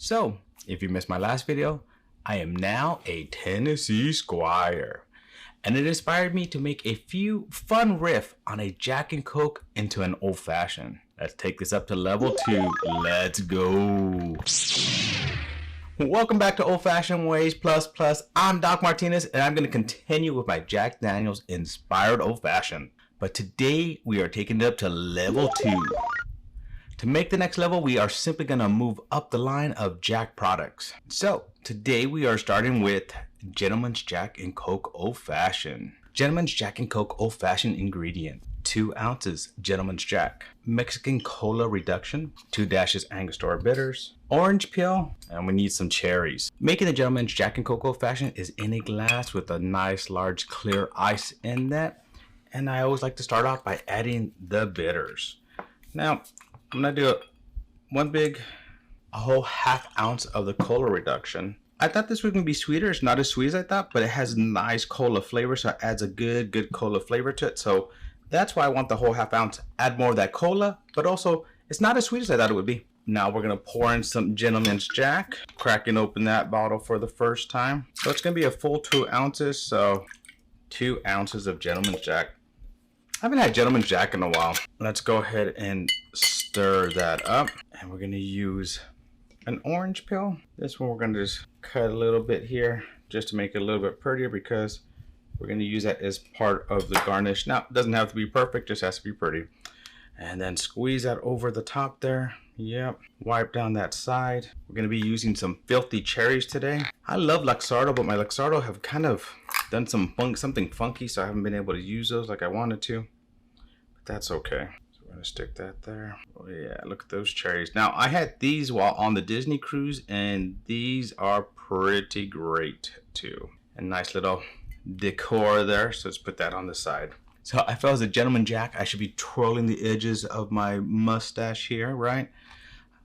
So, if you missed my last video, I am now a Tennessee Squire. And it inspired me to make a few fun riff on a Jack and Coke into an old fashioned. Let's take this up to level 2. Let's go. Welcome back to Old Fashioned Ways Plus Plus. I'm Doc Martinez and I'm going to continue with my Jack Daniels inspired old fashioned. But today we are taking it up to level 2. To make the next level, we are simply going to move up the line of Jack products. So today we are starting with Gentleman's Jack and Coke Old Fashioned. Gentleman's Jack and Coke Old Fashioned ingredient: 2 ounces Gentleman's Jack, Mexican Cola Reduction, 2 dashes Angostura Bitters, orange peel, and we need some cherries. Making the Gentleman's Jack and Coke Old Fashioned is in a glass with a nice large clear ice in that. And I always like to start off by adding the bitters. Now, I'm gonna do a whole half ounce of the cola reduction. I thought this was gonna be sweeter. It's not as sweet as I thought, but it has nice cola flavor, so it adds a good cola flavor to it. So that's why I want the whole half ounce. Add more of that cola, but also it's not as sweet as I thought it would be. Now we're gonna pour in some Gentleman's Jack, cracking open that bottle for the first time. So it's gonna be a full 2 ounces, so 2 ounces of Gentleman's Jack. I haven't had Gentleman's Jack in a while. Let's go ahead and stir that up. And we're gonna use an orange peel. This one we're gonna just cut a little bit here just to make it a little bit prettier, because we're gonna use that as part of the garnish. Now, it doesn't have to be perfect, just has to be pretty. And then squeeze that over the top there. Yep, wipe down that side. We're gonna be using some filthy cherries today. I love Luxardo, but my Luxardo have kind of done something funky, so I haven't been able to use those like I wanted to. But that's okay. So we're gonna stick that there. Oh yeah, look at those cherries. Now, I had these while on the Disney cruise, and these are pretty great too. A nice little decor there, so let's put that on the side. So I felt as a Gentleman Jack, I should be twirling the edges of my mustache here, right?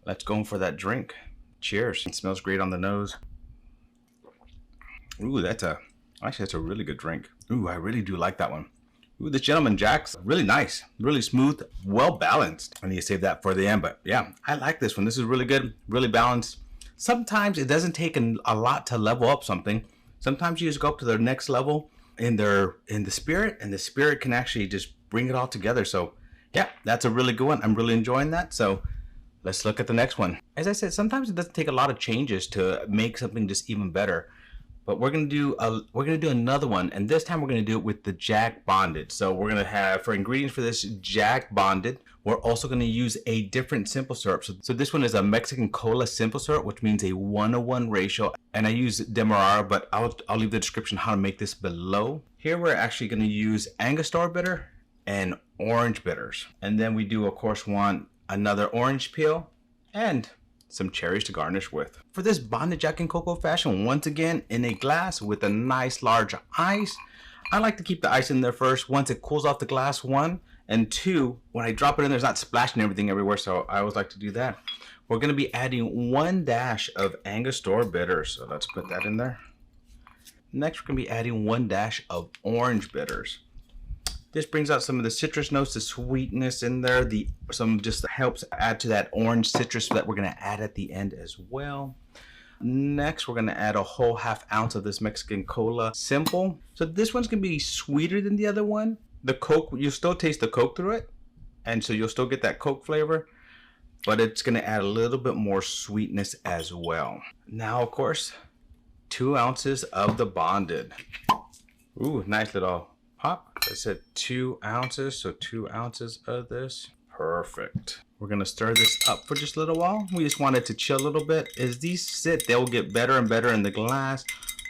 Let's go in for that drink. Cheers. It smells great on the nose. Ooh, actually that's a really good drink. Ooh, I really do like that one. Ooh, this Gentleman Jack's really nice, really smooth, well balanced. I need to save that for the end, but yeah, I like this one. This is really good, really balanced. Sometimes it doesn't take a lot to level up something. Sometimes you just go up to the next level in the spirit, and the spirit can actually just bring it all together. So yeah, that's a really good one. I'm really enjoying that. So let's look at the next one. As I said, sometimes it doesn't take a lot of changes to make something just even better. But we're gonna do another one, and this time we're gonna do it with the Jack Bonded. So we're gonna have, for ingredients for this Jack Bonded, we're also gonna use a different simple syrup. So this one is a Mexican Cola simple syrup, which means a 1:1 ratio. And I use Demerara, but I'll leave the description how to make this below. Here we're actually gonna use Angostura bitter and orange bitters. And then we do, of course, want another orange peel and some cherries to garnish with. For this Bonded Jack and Coke Old Fashioned, once again in a glass with a nice large ice. I like to keep the ice in there first once it cools off the glass, 1, and 2, when I drop it in there, it's not splashing everything everywhere, so I always like to do that. We're going to be adding 1 dash of Angostura Bitters, so let's put that in there. Next, we're going to be adding 1 dash of orange bitters. This brings out some of the citrus notes, the sweetness in there. Some just helps add to that orange citrus that we're going to add at the end as well. Next, we're going to add a whole half ounce of this Mexican Cola Simple. So this one's going to be sweeter than the other one. The Coke, you'll still taste the Coke through it, and so you'll still get that Coke flavor, but it's going to add a little bit more sweetness as well. Now, of course, 2 ounces of the Bonded. Ooh, nice little pop. I said 2 ounces, so 2 ounces of this. Perfect. We're gonna stir this up for just a little while. We just want it to chill a little bit. As these sit, they'll get better and better in the glass.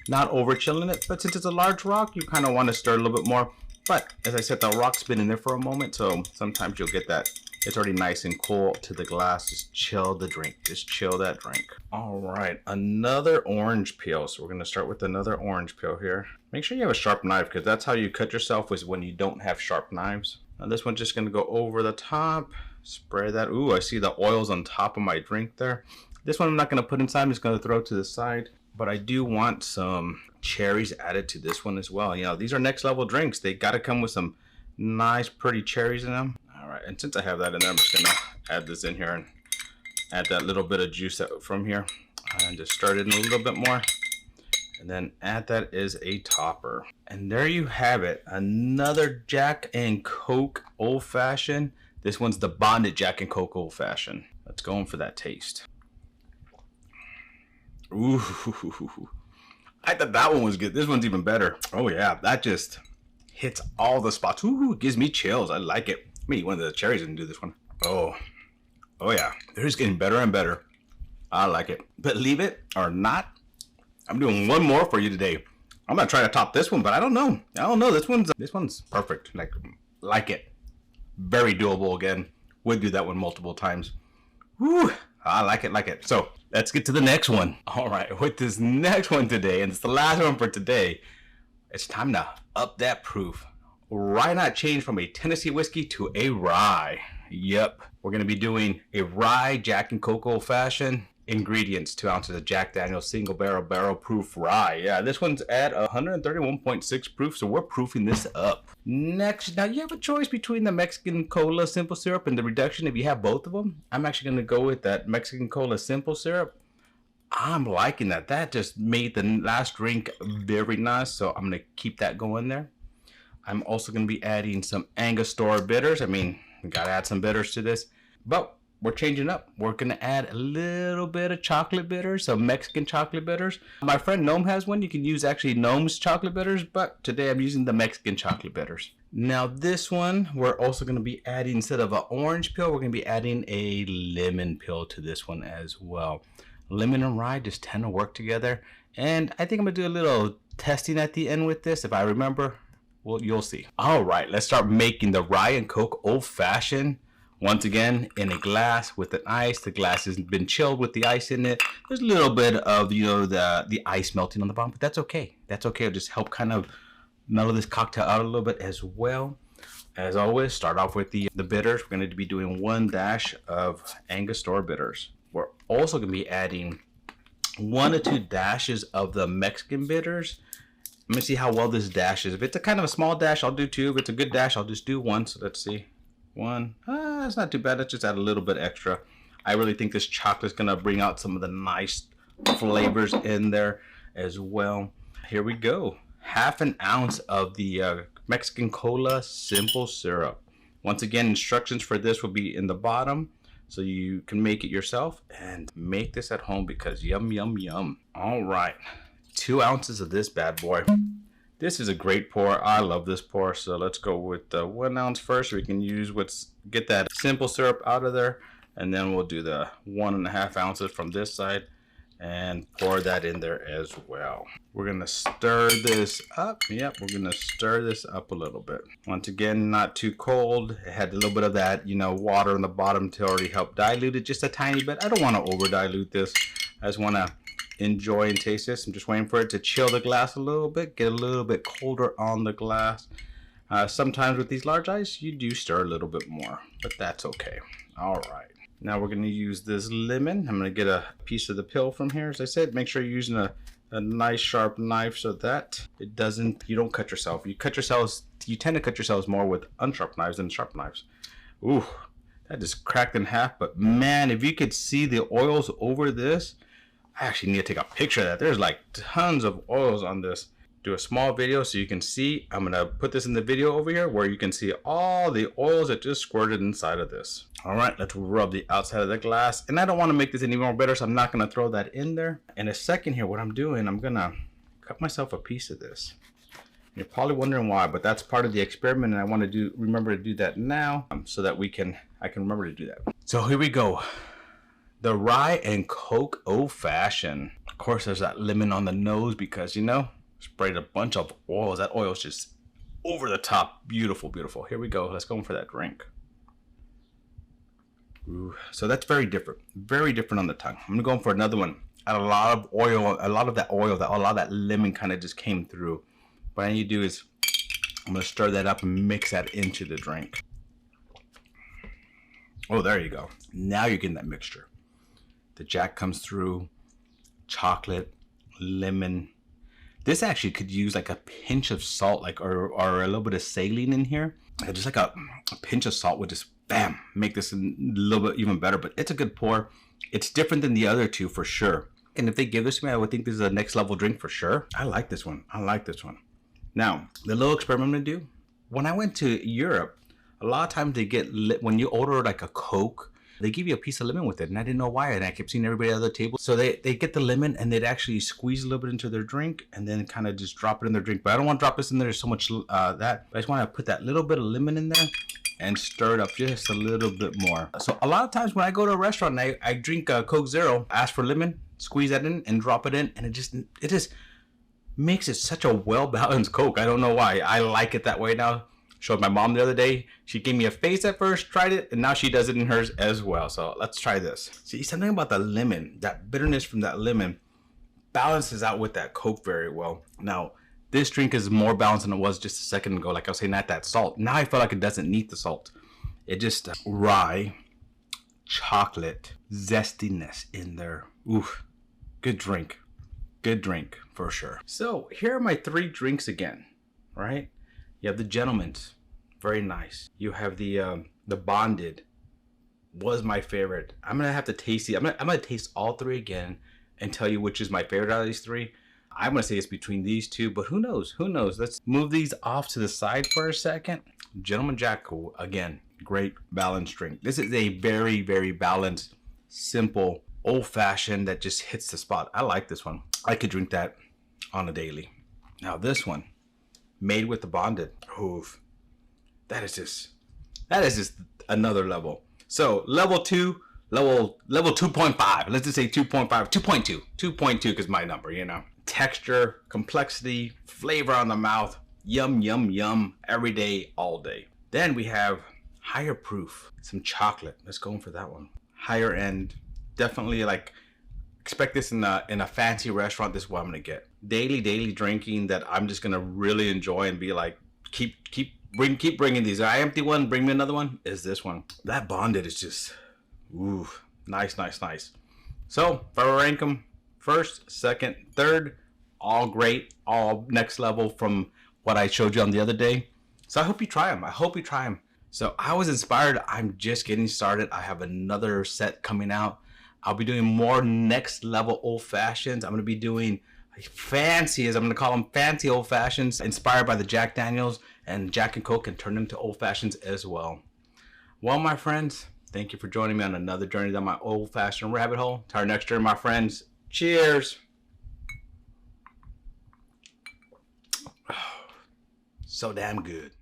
Not over chilling it, but since it's a large rock, you kind of want to stir a little bit more. But as I said, the rock's been in there for a moment, so sometimes you'll get that. It's already nice and cool to the glass. Just chill the drink. Just chill that drink. All right, another orange peel. So we're gonna start with another orange peel here. Make sure you have a sharp knife, because that's how you cut yourself, is when you don't have sharp knives. Now this one's just gonna go over the top. Spray that. Ooh, I see the oils on top of my drink there. This one I'm not gonna put inside. I'm just gonna throw it to the side. But I do want some cherries added to this one as well. You know, these are next level drinks. They gotta come with some nice, pretty cherries in them. All right, and since I have that in there, I'm just gonna add this in here and add that little bit of juice from here. And just stir it in a little bit more. And then add that as a topper. And there you have it. Another Jack and Coke Old Fashioned. This one's the bonded Jack and Coke Old Fashioned. Let's go in for that taste. Ooh. I thought that one was good. This one's even better. Oh yeah, that just hits all the spots. Ooh, it gives me chills. I like it. Let me eat one of the cherries and do this one. Oh yeah. They're just getting better and better. I like it. Believe it or not, I'm doing one more for you today. I'm gonna try to top this one, but I don't know. This one's perfect. Like it. Very doable again. Would do that one multiple times. Woo! I like it. So let's get to the next one. All right, with this next one today, and it's the last one for today, it's time to up that proof. Why not change from a Tennessee whiskey to a rye? Yep, we're gonna be doing a rye Jack and Coke Old Fashioned. Ingredients: 2 ounces of Jack Daniel's single barrel proof rye. Yeah, this one's at 131.6 proof, so we're proofing this up. Next, now you have a choice between the Mexican Cola simple syrup and the reduction if you have both of them. I'm actually going to go with that Mexican Cola simple syrup. I'm liking that. That just made the last drink very nice, so I'm going to keep that going there. I'm also going to be adding some Angostura Bitters. I mean, we got to add some bitters to this, but we're changing up. We're going to add a little bit of chocolate bitters, some Mexican chocolate bitters. My friend Gnome has one. You can use actually Gnome's chocolate bitters, but today I'm using the Mexican chocolate bitters. Now this one, we're also going to be adding, instead of an orange peel, we're going to be adding a lemon peel to this one as well. Lemon and rye just tend to work together. And I think I'm going to do a little testing at the end with this. If I remember, well, you'll see. All right, let's start making the rye and Coke Old Fashioned. Once again, in a glass with an ice. The glass has been chilled with the ice in it. There's a little bit of, the ice melting on the bottom, but that's okay. That's okay. It'll just help kind of mellow this cocktail out a little bit as well. As always, start off with the bitters. We're going to be doing 1 dash of Angostura Bitters. We're also going to be adding 1 or 2 dashes of the Mexican bitters. Let me see how well this dash is. If it's a kind of a small dash, I'll do 2. If it's a good dash, I'll just do 1. So let's see. 1. It's not too bad. Let's just add a little bit extra. I really think this chocolate's gonna bring out some of the nice flavors in there as well. Here we go. 1/2 ounce of the Mexican Cola simple syrup. Once again, instructions for this will be in the bottom, so you can make it yourself and make this at home because yum, yum, yum. All right, 2 ounces of this bad boy. This is a great pour. I love this pour. So let's go with the 1 ounce first. We can use get that simple syrup out of there. And then we'll do the 1.5 ounces from this side and pour that in there as well. We're going to stir this up. Yep, we're going to stir this up a little bit. Once again, not too cold. It had a little bit of that, water in the bottom to already help dilute it just a tiny bit. I don't want to over dilute this. I just want to enjoy and taste this. I'm just waiting for it to chill the glass a little bit, get a little bit colder on the glass. Sometimes with these large ice, you do stir a little bit more, but that's okay. All right. Now we're going to use this lemon. I'm going to get a piece of the peel from here. As I said, make sure you're using a nice sharp knife so that you don't cut yourself. You tend to cut yourselves more with unsharp knives than sharp knives. Ooh, that just cracked in half. But man, if you could see the oils over this, I actually need to take a picture of that. There's like tons of oils on this. Do a small video so you can see. I'm gonna put this in the video over here where you can see all the oils that just squirted inside of this. All right, let's rub the outside of the glass. And I don't want to make this any more bitter, so I'm not gonna throw that in there. In a second here, what I'm doing, I'm gonna cut myself a piece of this. You're probably wondering why, but that's part of the experiment, and I want to remember to do that now so that I can remember to do that. So here we go. The rye and Coke Old Fashioned. Of course, there's that lemon on the nose because, sprayed a bunch of oils. That oil's just over the top. Beautiful, beautiful. Here we go. Let's go in for that drink. Ooh, so that's very different. Very different on the tongue. I'm going to go in for another one. Add a lot of oil. A lot of that lemon kind of just came through. What I need to do is I'm going to stir that up and mix that into the drink. Oh, there you go. Now you're getting that mixture. The Jack comes through, chocolate, lemon. This actually could use like a pinch of salt, or a little bit of saline in here. Just like a pinch of salt would just, bam, make this a little bit even better. But it's a good pour. It's different than the other two for sure. And if they give this to me, I would think this is a next level drink for sure. I like this one. I like this one. Now, the little experiment I'm gonna do. When I went to Europe, a lot of times they get, when you order like a Coke, they give you a piece of lemon with it. And I didn't know why. And I kept seeing everybody at the table. So they get the lemon and they'd actually squeeze a little bit into their drink and then kind of just drop it in their drink. But I don't want to drop this in there so much that. But I just want to put that little bit of lemon in there and stir it up just a little bit more. So a lot of times when I go to a restaurant and I drink a Coke Zero, ask for lemon, squeeze that in and drop it in. And it just makes it such a well-balanced Coke. I don't know why. I like it that way now. Showed my mom the other day. She gave me a face at first, tried it, and now she does it in hers as well. So let's try this. See, something about the lemon, that bitterness from that lemon balances out with that Coke very well. Now, this drink is more balanced than it was just a second ago. Like I was saying, not that salt. Now I feel like it doesn't need the salt. It just rye, chocolate, zestiness in there. Oof, good drink. Good drink for sure. So here are my 3 drinks again, right? You have the Gentleman's, very nice. You have the Bonded, was my favorite. I'm gonna have to taste it. I'm gonna taste all 3 again and tell you which is my favorite out of these 3. I'm gonna say it's between these 2, but who knows? Who knows? Let's move these off to the side for a second. Gentleman Jack, again, great balanced drink. This is a very, very balanced, simple, old-fashioned that just hits the spot. I like this one. I could drink that on a daily. Now this one, made with the Bonded. Oof. That is just another level. So level 2, level 2.5. Let's just say 2.5, 2.2. 2.2 because my number, you know. Texture, complexity, flavor on the mouth. Yum, yum, yum. Every day, all day. Then we have higher proof. Some chocolate. Let's go in for that one. Higher end. Definitely like, expect this in a fancy restaurant. This is what I'm gonna get. Daily drinking that I'm just gonna really enjoy and be like, keep bringing these. I empty one, bring me another one. Is this one? That Bonded is just, ooh, nice. So if I rank them, 1st, 2nd, 3rd, all great, all next level from what I showed you on the other day. So I hope you try them. So I was inspired. I'm just getting started. I have another set coming out. I'll be doing more next level old fashions. I'm going to be doing fancy, as I'm going to call them, fancy old fashions inspired by the Jack Daniels and Jack and Coke, and turn them to old fashions as well. Well, my friends, thank you for joining me on another journey down my old fashioned rabbit hole. To our next journey, my friends. Cheers. So damn good.